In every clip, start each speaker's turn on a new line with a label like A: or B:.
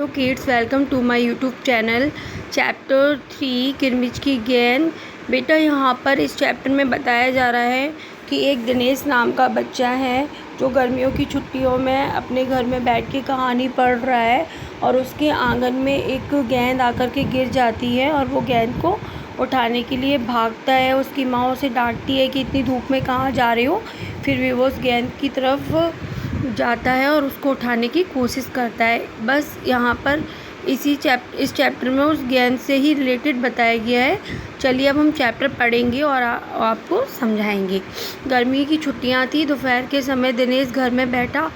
A: Hello kids, welcome to my YouTube channel. Chapter 3 किरमिच की गेंद। बेटा यहाँ पर इस चैप्टर में बताया जा रहा है कि एक दिनेश नाम का बच्चा है जो गर्मियों की छुट्टियों में अपने घर में बैठ के कहानी पढ़ रहा है और उसके आंगन में एक गेंद आकर के गिर जाती है और वो गेंद को उठाने के लिए भागता है। उसकी माँ उसे डांटती है कि इतनी धूप में कहाँ जा रहे हो, फिर भी वो उस गेंद की तरफ जाता है और उसको उठाने की कोशिश करता है। बस यहाँ पर इस चैप्टर में उस गेंद से ही रिलेटेड बताया गया है। चलिए अब हम चैप्टर पढ़ेंगे और आपको समझाएंगे। गर्मी की छुट्टियाँ थी। दोपहर के समय दिनेश घर में बैठा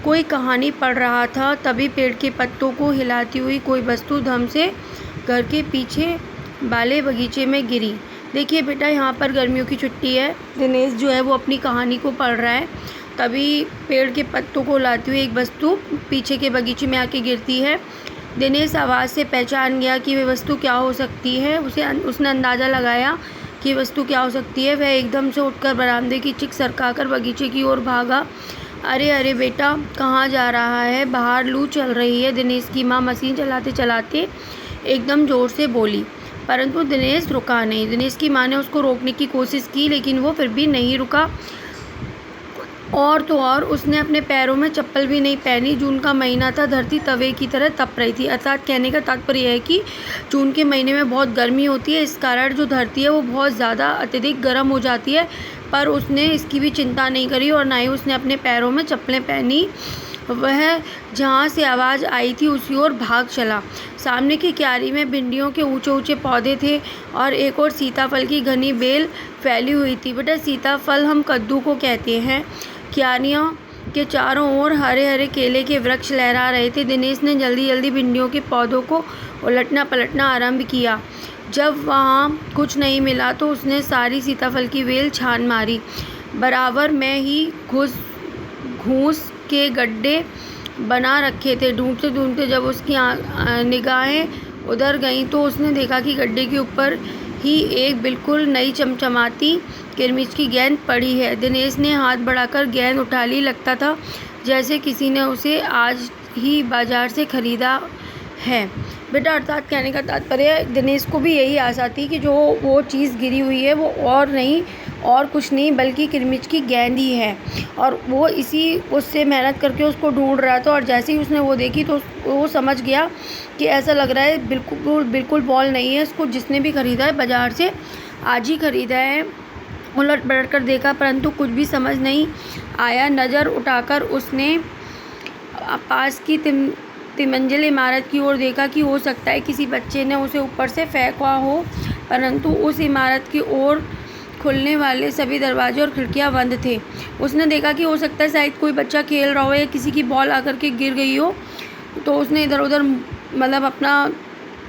A: कोई कहानी पढ़ रहा था। तभी पेड़ के पत्तों को हिलाती हुई कोई वस्तु धम से घर के पीछे वाले बगीचे में गिरी। देखिए बेटा, यहाँ पर गर्मियों की छुट्टी है। दिनेश जो है वो अपनी कहानी को पढ़ रहा है। तभी पेड़ के पत्तों को हिलाती हुई एक वस्तु पीछे के बगीचे में आके गिरती है। दिनेश आवाज़ से पहचान गया कि वह वस्तु क्या हो सकती है। उसने अंदाज़ा लगाया कि वस्तु क्या हो सकती है। वह एकदम से उठकर बरामदे की चिक सरकाकर बगीचे की ओर भागा। अरे अरे बेटा, कहाँ जा रहा है? बाहर लू चल रही है, दिनेश की माँ मशीन चलाते चलाते एकदम ज़ोर से बोली। परंतु दिनेश रुका नहीं। दिनेश की माँ ने उसको रोकने की कोशिश की, लेकिन वो फिर भी नहीं रुका। और तो और उसने अपने पैरों में चप्पल भी नहीं पहनी। जून का महीना था, धरती तवे की तरह तप रही थी। अर्थात कहने का तात्पर्य है कि जून के महीने में बहुत गर्मी होती है। इस कारण जो धरती है वो बहुत ज़्यादा अत्यधिक गर्म हो जाती है। पर उसने इसकी भी चिंता नहीं करी और ना ही उसने अपने पैरों में चप्पलें पहनी। वह जहाँ से आवाज़ आई थी उसी ओर भाग चला। सामने की क्यारी में भिंडियों के ऊंचे ऊंचे पौधे थे और एक और सीताफल की घनी बेल फैली हुई थी। बेटा, सीताफल हम कद्दू को कहते हैं। क्यारियों के चारों ओर हरे हरे केले के वृक्ष लहरा रहे थे। दिनेश ने जल्दी जल्दी भिंडियों के पौधों को उलटना पलटना आरंभ किया। जब वहाँ कुछ नहीं मिला तो उसने सारी सीताफल की बेल छान मारी। बराबर में ही घूस के गड्ढे बना रखे थे। ढूंढते ढूंढते जब उसकी निगाहें उधर गईं तो उसने देखा कि गड्ढे के ऊपर ही एक बिल्कुल नई चमचमाती किरमिच की गेंद पड़ी है। दिनेश ने हाथ बढ़ाकर गेंद उठा ली। लगता था जैसे किसी ने उसे आज ही बाजार से खरीदा है। बेटा, अर्थात कहने का तात्पर्य दिनेश को भी यही आशा थी कि जो वो चीज़ गिरी हुई है वो और कुछ नहीं बल्कि किरमिच की गेंद ही है। और वो उससे मेहनत करके उसको ढूंढ रहा था। और जैसे ही उसने वो देखी तो वो समझ गया कि ऐसा लग रहा है बिल्कुल बॉल नहीं है। इसको जिसने भी ख़रीदा है बाज़ार से आज ही ख़रीदा है। उलट पलट कर देखा परंतु कुछ भी समझ नहीं आया। नज़र उठाकर उसने पास की तिमंजिल इमारत की ओर देखा कि हो सकता है किसी बच्चे ने उसे ऊपर से फेंका हो, परंतु उस इमारत की ओर खुलने वाले सभी दरवाजे और खिड़कियां बंद थे। उसने देखा कि हो सकता है शायद कोई बच्चा खेल रहा हो या किसी की बॉल आकर के गिर गई हो। तो उसने इधर उधर अपना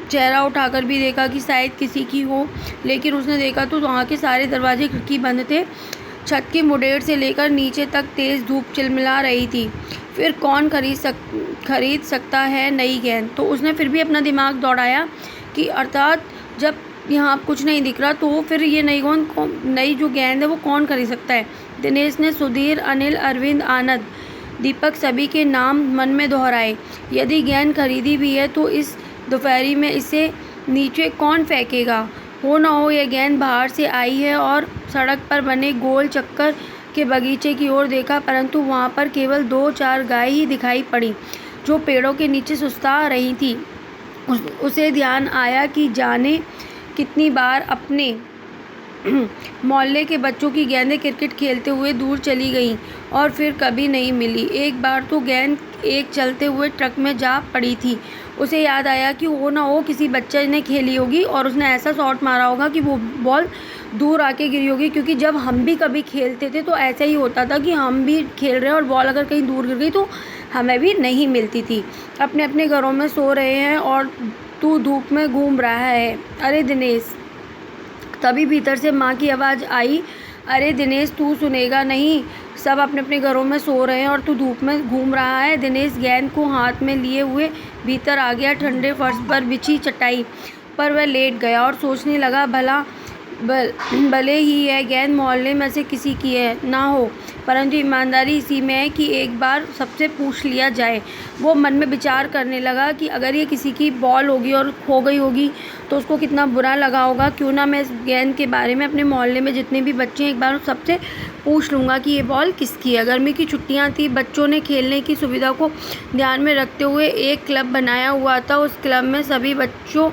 A: चेहरा उठाकर भी देखा कि शायद किसी की हो, लेकिन उसने देखा तो वहाँ के सारे दरवाजे खिड़की बंद थे। छत की मुडेर से लेकर नीचे तक तेज़ धूप चिलमिला रही थी। फिर कौन खरीद सकता है नई गेंद? तो उसने फिर भी अपना दिमाग दौड़ाया कि अर्थात जब यहाँ कुछ नहीं दिख रहा तो फिर ये नई जो गेंद है वो कौन खरीद सकता है? दिनेश ने सुधीर, अनिल, अरविंद, आनंद, दीपक सभी के नाम मन में दोहराए। यदि गेंद खरीदी भी है तो इस दोपहरी में इसे नीचे कौन फेंकेगा? हो ना हो यह गेंद बाहर से आई है। और सड़क पर बने गोल चक्कर के बगीचे की ओर देखा, परंतु वहाँ पर केवल 2-4 गाय ही दिखाई पड़ी जो पेड़ों के नीचे सुस्ता रही थी। उसे ध्यान आया कि जाने कितनी बार अपने मोहल्ले के बच्चों की गेंदें क्रिकेट खेलते हुए दूर चली गईं और फिर कभी नहीं मिली। एक बार तो गेंद एक चलते हुए ट्रक में जा पड़ी थी। उसे याद आया कि हो ना हो किसी बच्चे ने खेली होगी और उसने ऐसा शॉट मारा होगा कि वो बॉल दूर आके गिरी होगी। क्योंकि जब हम भी कभी खेलते थे तो ऐसा ही होता था कि हम भी खेल रहे हैं और बॉल अगर कहीं दूर गिर गई तो हमें भी नहीं मिलती थी। अपने अपने घरों में सो रहे हैं और तू धूप में घूम रहा है। अरे दिनेश! तभी भीतर से माँ की आवाज़ आई, अरे दिनेश, तू सुनेगा नहीं? सब अपने अपने घरों में सो रहे हैं और तू धूप में घूम रहा है। दिनेश गेंद को हाथ में लिए हुए भीतर आ गया। ठंडे फर्श पर बिछी चटाई पर वह लेट गया और सोचने लगा, भला भले ही यह गेंद मोहल्ले में से किसी की है ना हो, परंतु ईमानदारी इसी में है कि एक बार सबसे पूछ लिया जाए। वो मन में विचार करने लगा कि अगर ये किसी की बॉल होगी और खो गई होगी तो उसको कितना बुरा लगा होगा। क्यों ना मैं इस गेंद के बारे में अपने मोहल्ले में जितने भी बच्चे हैं एक बार सबसे पूछ लूँगा कि ये बॉल किसकी है। गर्मी की छुट्टियाँ थी, बच्चों ने खेलने की सुविधा को ध्यान में रखते हुए एक क्लब बनाया हुआ था। उस क्लब में सभी बच्चों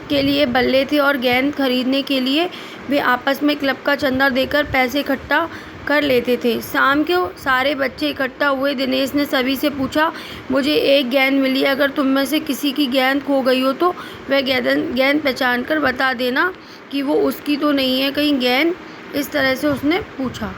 A: के लिए बल्ले थे और गेंद खरीदने के लिए वे आपस में क्लब का चंदा देकर पैसे इकट्ठा कर लेते थे। शाम को सारे बच्चे इकट्ठा हुए। दिनेश ने सभी से पूछा, मुझे एक गेंद मिली है, अगर तुम में से किसी की गेंद खो गई हो तो वह गेंद पहचान कर बता देना कि वो उसकी तो नहीं है कहीं गेंद। इस तरह से उसने पूछा।